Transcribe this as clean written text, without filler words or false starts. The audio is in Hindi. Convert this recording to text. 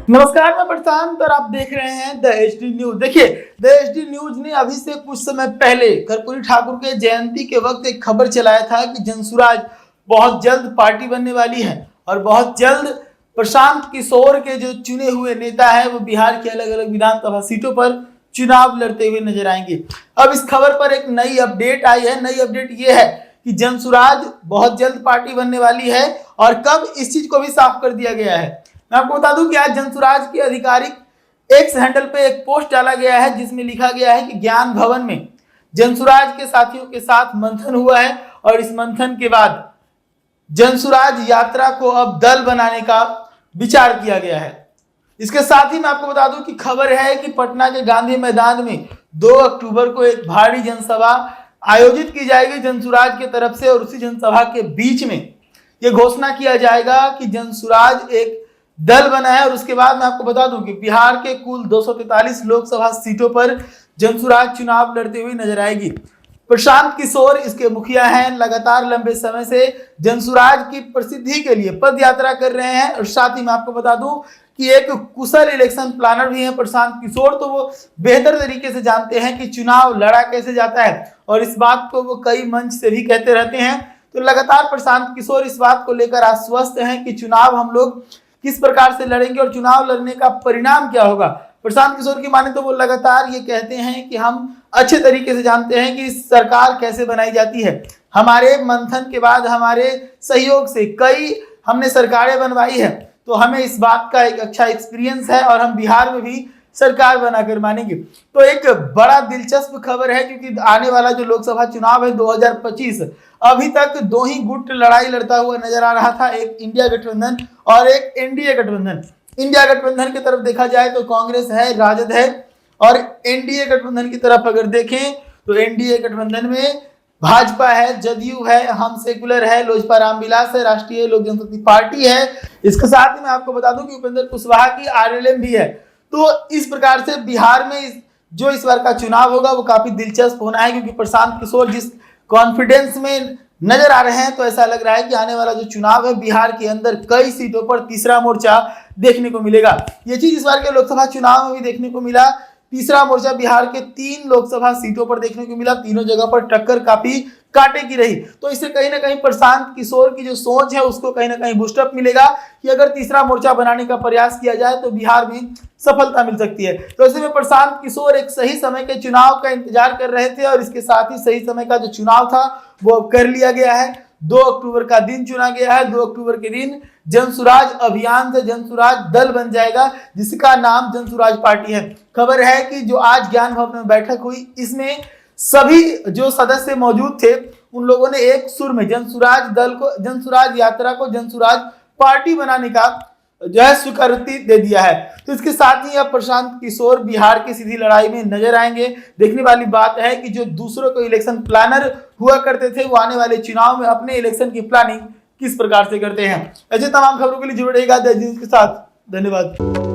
नमस्कार, मैं प्रशांत और आप देख रहे हैं द एचडी न्यूज। देखिए, द एचडी न्यूज ने अभी से कुछ समय पहले कर्पूरी ठाकुर के जयंती के वक्त एक खबर चलाया था कि जनसुराज बहुत जल्द पार्टी बनने वाली है और बहुत जल्द प्रशांत किशोर के जो चुने हुए नेता है वो बिहार के अलग अलग विधानसभा सीटों पर चुनाव लड़ते हुए नजर आएंगे। अब इस खबर पर एक नई अपडेट आई है। नई अपडेट ये है कि जनसुराज बहुत जल्द पार्टी बनने वाली है और कब, इस चीज को भी साफ कर दिया गया है। मैं आपको बता दूं कि आज जनसुराज की आधिकारिक एक्स हैंडल पे एक पोस्ट डाला गया है जिसमें लिखा गया है कि ज्ञान भवन में जनसुराज के साथियों के साथ मंथन हुआ है और इस मंथन के बाद जनसुराज यात्रा को अब दल बनाने का विचार किया गया है। इसके साथ ही मैं आपको बता दूं कि खबर है कि पटना के गांधी मैदान में 2 अक्टूबर को एक भारी जनसभा आयोजित की जाएगी जनसुराज की तरफ से और उसी जनसभा के बीच में यह घोषणा किया जाएगा कि जनसुराज एक दल बना है। और उसके बाद मैं आपको बता दूं कि बिहार के कुल 243 लोकसभा सीटों पर जनसुराज चुनाव लड़ते हुए नजर आएगी। प्रशांत किशोर इसके मुखिया हैं। लगातार लंबे समय से जनसुराज की प्रसिद्धि के लिए पद यात्रा कर रहे हैं और साथ ही मैं आपको बता दूं कि एक कुशल इलेक्शन प्लानर भी हैं प्रशांत किशोर। तो वो बेहतर तरीके से जानते हैं कि चुनाव लड़ा कैसे जाता है और इस बात को वो कई मंच से भी कहते रहते हैं। तो लगातार प्रशांत किशोर इस बात को लेकर आश्वस्त हैं कि चुनाव हम लोग किस प्रकार से लड़ेंगे और चुनाव लड़ने का परिणाम क्या होगा। प्रशांत किशोर की माने तो वो लगातार ये कहते हैं कि हम अच्छे तरीके से जानते हैं कि सरकार कैसे बनाई जाती है। हमारे मंथन के बाद हमारे सहयोग से कई हमने सरकारें बनवाई है, तो हमें इस बात का एक अच्छा एक्सपीरियंस है और हम बिहार में भी सरकार बनाकर मानेंगे। तो एक बड़ा दिलचस्प खबर है क्योंकि आने वाला जो लोकसभा चुनाव है 2025, अभी तक 2 ही गुट लड़ाई लड़ता हुआ नजर आ रहा था, एक इंडिया गठबंधन और एक एनडीए गठबंधन। इंडिया गठबंधन की तरफ देखा जाए तो कांग्रेस है, राजद है और एनडीए गठबंधन की तरफ अगर देखें तो एनडीए गठबंधन में भाजपा है, जदयू है, हम सेकुलर है, लोजपा रामविलास है, राष्ट्रीय लोक जनशक्ति पार्टी है। इसके साथ ही मैं आपको बता दूं कि उपेंद्र कुशवाहा की आरएलएम भी है। तो इस प्रकार से बिहार में इस बार का चुनाव होगा वो काफी दिलचस्प होना है क्योंकि प्रशांत किशोर जिस कॉन्फिडेंस में नजर आ रहे हैं तो ऐसा लग रहा है कि आने वाला जो चुनाव है बिहार के अंदर कई सीटों पर तीसरा मोर्चा देखने को मिलेगा। ये चीज इस बार के लोकसभा चुनाव में भी देखने को मिला। तीसरा मोर्चा बिहार के 3 लोकसभा सीटों पर देखने को मिला। तीनों जगह पर टक्कर काफी कांटे की रही। तो इससे कहीं ना कहीं प्रशांत किशोर की जो सोच है उसको कहीं ना कहीं बूस्टअप मिलेगा कि अगर तीसरा मोर्चा बनाने का प्रयास किया जाए तो बिहार में सफलता मिल सकती है। तो ऐसे में प्रशांत किशोर एक सही समय के चुनाव का इंतजार कर रहे थे और इसके साथ ही सही समय का जो चुनाव था वो कर लिया गया है। 2 अक्टूबर का दिन चुना गया है। 2 अक्टूबर के दिन जनसुराज अभियान से जनसुराज दल बन जाएगा जिसका नाम जनसुराज पार्टी है। खबर है कि जो आज ज्ञान भवन में बैठक हुई इसमें सभी जो सदस्य मौजूद थे उन लोगों ने एक सुर में जनसुराज दल को, जनसुराज यात्रा को जनसुराज पार्टी बनाने का जो है स्वीकृति दे दिया है। तो इसके साथ ही अब प्रशांत किशोर बिहार की सीधी लड़ाई में नजर आएंगे। देखने वाली बात है कि जो दूसरों को इलेक्शन प्लानर हुआ करते थे वो आने वाले चुनाव में अपने इलेक्शन की प्लानिंग किस प्रकार से करते हैं। ऐसे तमाम खबरों के लिए जुड़े रहिएगा द न्यूज़ के साथ। धन्यवाद।